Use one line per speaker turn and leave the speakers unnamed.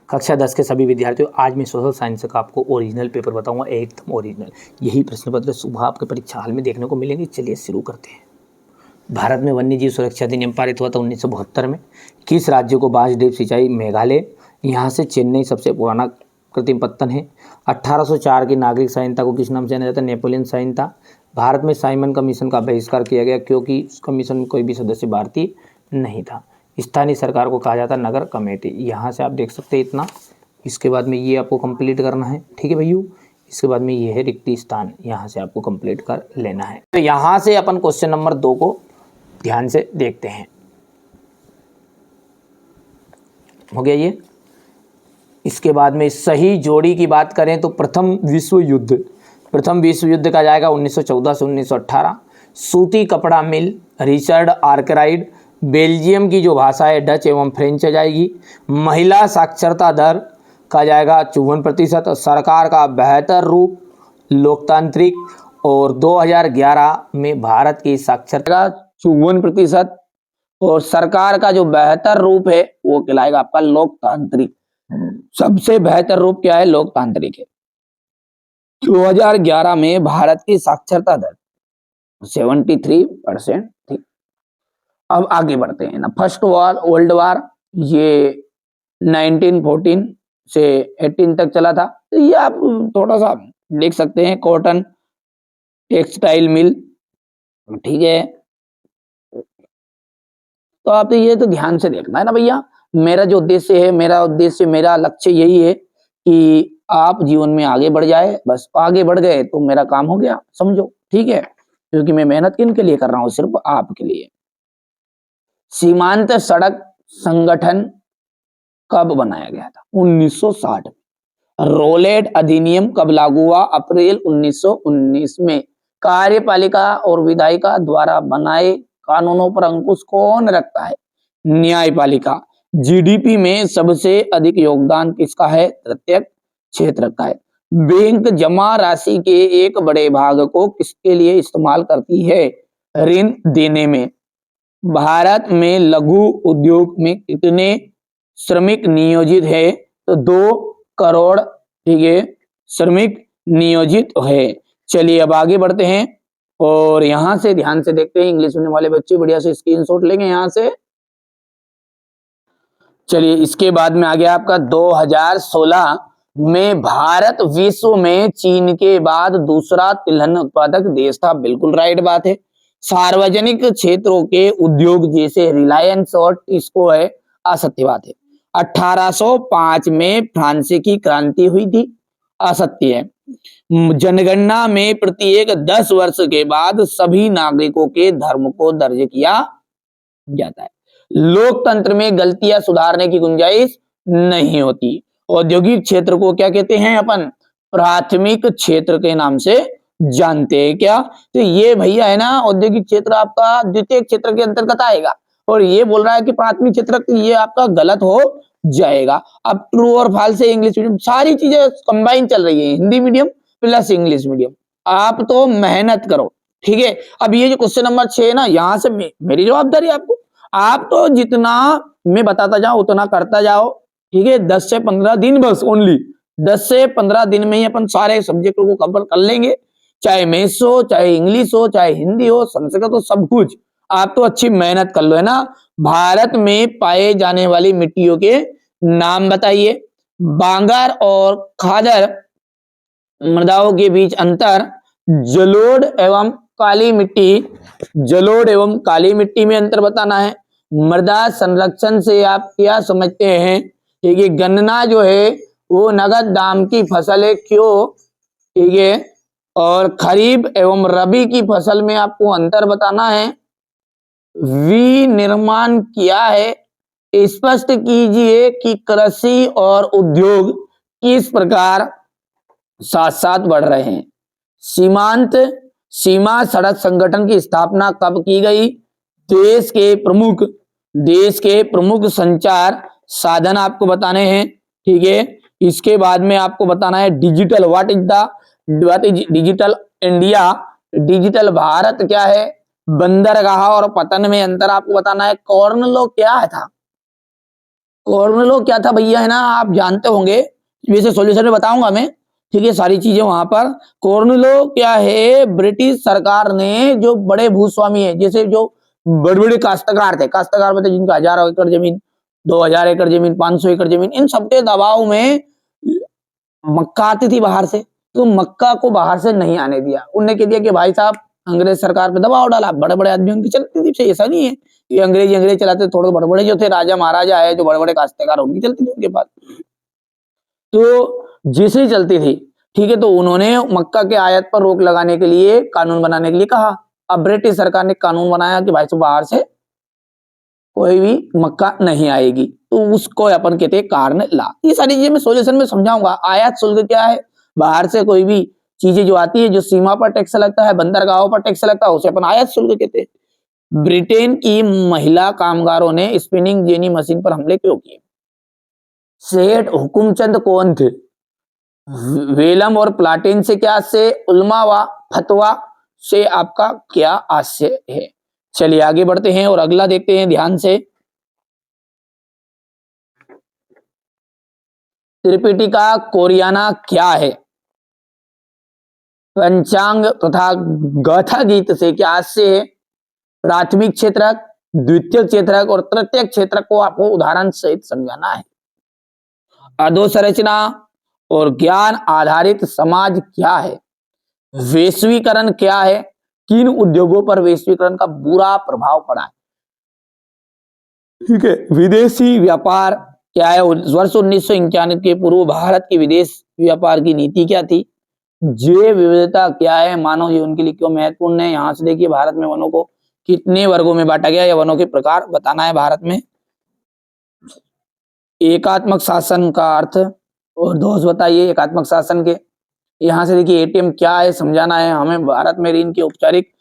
कक्षा 10 के सभी विद्यार्थियों, आज मैं सोशल साइंस का आपको ओरिजिनल पेपर बताऊंगा, एकदम ओरिजिनल। यही प्रश्न पत्र सुबह आपके परीक्षा हाल में देखने को मिलेंगे। चलिए शुरू करते हैं। भारत में वन्य जीव सुरक्षा अधिनियम पारित हुआ था 1972 में। किस राज्य को बांस ड्रिप सिंचाई? मेघालय। यहाँ से चेन्नई सबसे पुराना कृत्रिम पत्तन है। 1804 की नागरिक संहिता को किस नाम से जाना जाता है? नेपोलियन संहिता। भारत में साइमन कमीशन का बहिष्कार किया गया क्योंकि उस कमीशन में कोई भी सदस्य भारतीय नहीं था। स्थानीय सरकार को कहा जाता है नगर कमेटी। यहाँ से आप देख सकते हैं इतना। इसके बाद में ये आपको कंप्लीट करना है, ठीक है भैया। इसके बाद में ये है रिक्ति स्थान, यहाँ से आपको कंप्लीट कर लेना है। तो यहाँ से अपन क्वेश्चन नंबर 2 को ध्यान से देखते हैं। हो गया ये। इसके बाद में सही जोड़ी की बात करें तो प्रथम विश्व युद्ध का जाएगा 1914 से 1918। सूती कपड़ा मिल, रिचर्ड आर्कराइट। बेल्जियम की जो भाषा है डच एवं फ्रेंच जाएगी। महिला साक्षरता दर का जाएगा 54%। सरकार का बेहतर रूप लोकतांत्रिक। और 2011 में भारत की साक्षरता 54%। और सरकार का जो बेहतर रूप है वो कहलाएगा आपका लोकतांत्रिक। सबसे बेहतर रूप क्या है? लोकतांत्रिक है। 2011 में भारत की साक्षरता दर 73% थी। अब आगे बढ़ते हैं ना। फर्स्ट वर्ल्ड वार ये 1914 से 18 तक चला था। तो ये आप थोड़ा सा देख सकते हैं। कॉटन टेक्सटाइल मिल, ठीक है। तो आप ये तो ध्यान से देखना है ना भैया। मेरा जो उद्देश्य है, मेरा लक्ष्य यही है कि आप जीवन में आगे बढ़ जाए। बस आगे बढ़ गए तो मेरा काम हो गया, समझो, ठीक है। क्योंकि मैं मेहनत किन के लिए कर रहा हूँ? सिर्फ आपके लिए। सीमांत सड़क संगठन कब बनाया गया था? 1960 में। रोलेट अधिनियम कब लागू हुआ? अप्रैल 1919 में। कार्यपालिका और विधायिका द्वारा बनाए कानूनों पर अंकुश कौन रखता है? न्यायपालिका। जीडीपी में सबसे अधिक योगदान किसका है? प्रत्यक्ष क्षेत्र का है। बैंक जमा राशि के एक बड़े भाग को किसके लिए इस्तेमाल करती है? ऋण देने में। भारत में लघु उद्योग में कितने श्रमिक नियोजित है? तो 2 करोड़, ठीक है, श्रमिक नियोजित है। चलिए अब आगे बढ़ते हैं और यहां से ध्यान से देखते हैं। इंग्लिश सुनने वाले बच्चे बढ़िया से स्क्रीनशॉट लेंगे यहां से। चलिए इसके बाद में आ गया आपका 2016 में भारत विश्व में चीन के बाद दूसरा तिलहन उत्पादक देश था। बिल्कुल राइट बात है। सार्वजनिक क्षेत्रों के उद्योग जैसे रिलायंस और टिस्को है, असत्य बात है। 1805 में फ्रांसीसी की क्रांति हुई थी, असत्य है। जनगणना में प्रत्येक 10 वर्ष के बाद सभी नागरिकों के धर्म को दर्ज किया जाता है। लोकतंत्र में गलतियां सुधारने की गुंजाइश नहीं होती। औद्योगिक क्षेत्र को क्या कहते हैं अपन? प्राथमिक क्षेत्र के नाम से जानते हैं क्या? तो ये भैया है ना, औद्योगिक क्षेत्र आपका द्वितीय क्षेत्र के अंतर्गत आएगा। और ये बोल रहा है कि प्राथमिक क्षेत्र, ये आपका गलत हो जाएगा। अब ट्रू और फॉल्स से इंग्लिश मीडियम सारी चीजें कंबाइन चल रही है, Hindi medium plus English medium. आप तो मेहनत करो, ठीक है। अब ये जो क्वेश्चन नंबर 6 है ना, यहां से मेरी जवाबदारी आपको, आप तो जितना मैं बताता जाऊं उतना करता जाओ, ठीक है। 10 से 15 दिन, बस ओनली 10 से 15 दिन में ही अपन सारे सब्जेक्टों को कवर कर लेंगे। चाहे मैथ्स हो, चाहे इंग्लिश हो, चाहे हिंदी हो, संस्कृत हो, सब कुछ। आप तो अच्छी मेहनत कर लो, है ना। भारत में पाए जाने वाली मिट्टियों के नाम बताइए। बांगर और खादर मृदाओं के बीच अंतर। जलोढ़ एवं काली मिट्टी में अंतर बताना है। मृदा संरक्षण से आप क्या समझते हैं? ठीक है, गन्ना जो है वो नगद दाम की फसल है, क्यों? ठीक है। और खरीफ एवं रबी की फसल में आपको अंतर बताना है। विनिर्माण क्या है? स्पष्ट कीजिए कि कृषि और उद्योग किस प्रकार साथ साथ बढ़ रहे हैं। सीमा सड़क संगठन की स्थापना कब की गई? देश के प्रमुख संचार साधन आपको बताने हैं, ठीक है। इसके बाद में आपको बताना है digital, what is digital India, digital Bharat क्या है। बंदरगाह और पतन में अंतर आपको बताना है। कॉर्न लॉ क्या था? कॉर्नलो क्या था भैया, है ना, आप जानते होंगे, वैसे सॉल्यूशन में बताऊंगा मैं, ठीक है, सारी चीजें वहां पर। कॉर्नलो क्या है, ब्रिटिश सरकार ने जो बड़े भूस्वामी है, जैसे जो बड़े बड़े काश्तकार में थे, जिनका 1000 एकड़ जमीन, 2000 एकड़ जमीन, 500 एकड़ जमीन, इन सबके दबाव में मक्का आती थी बाहर से, तो मक्का को बाहर से नहीं आने दिया। उनने कह दिया कि भाई साहब, अंग्रेज सरकार पे दबाव डाला, बड़े बड़े आदमी उनकी चलती थी, ऐसा नहीं है कि अंग्रेज चलाते, थोड़े बड़े बड़े जो थे राजा महाराजा है, जो बड़े बड़े काश्तकार, उनकी चलती थी उनके पास, तो जैसे ही चलती थी, ठीक है। तो उन्होंने मक्का के आयात पर रोक लगाने के लिए कानून बनाने के लिए कहा। अब ब्रिटिश सरकार ने कानून बनाया कि भाई साहब बाहर से कोई भी मक्का नहीं आएगी, तो उसको अपन कहते हैं कारण ला। ये सारी चीजें मैं सॉल्यूशन में समझाऊंगा। आयात शुल्क क्या है, बाहर से कोई भी चीजें जो आती है, जो सीमा पर टैक्स लगता है, बंदरगाहों पर टैक्स लगता है, उसे अपन आयात शुल्क कहते हैं। ब्रिटेन की महिला कामगारों ने स्पिनिंग जेनी मशीन पर हमले क्यों किए? सेठ हुकुमचंद कौन थे? वेलम और प्लाटेन से क्या से उल्मा व फतवा से आपका क्या आशय है? चलिए आगे बढ़ते हैं और अगला देखते हैं ध्यान से। त्रिपिटिका कोरियाना क्या है? पंचांग तथा गाथा गीत से क्या आशय है? प्राथमिक क्षेत्रक, द्वितीय क्षेत्रक और तृतीय क्षेत्रक को आपको उदाहरण सहित समझाना है। अधोसंरचना और ज्ञान आधारित समाज क्या है? वैश्वीकरण क्या है? किन उद्योगों पर वैश्वीकरण का बुरा प्रभाव पड़ा है? ठीक है। विदेशी व्यापार क्या है? वर्ष 1991 के पूर्व भारत की विदेश व्यापार की नीति क्या थी? जैव विविधता क्या है? मानव जीवन के लिए क्यों महत्वपूर्ण है? यहां से देखिए भारत में वनों को कितने वर्गों में बांटा गया, या वनों के प्रकार बताना है भारत में। एकात्मक शासन का अर्थ और दोष बताइए एकात्मक शासन के। यहां से देखिए एटीएम क्या है समझाना है हमें। भारत में ऋण की औपचारिक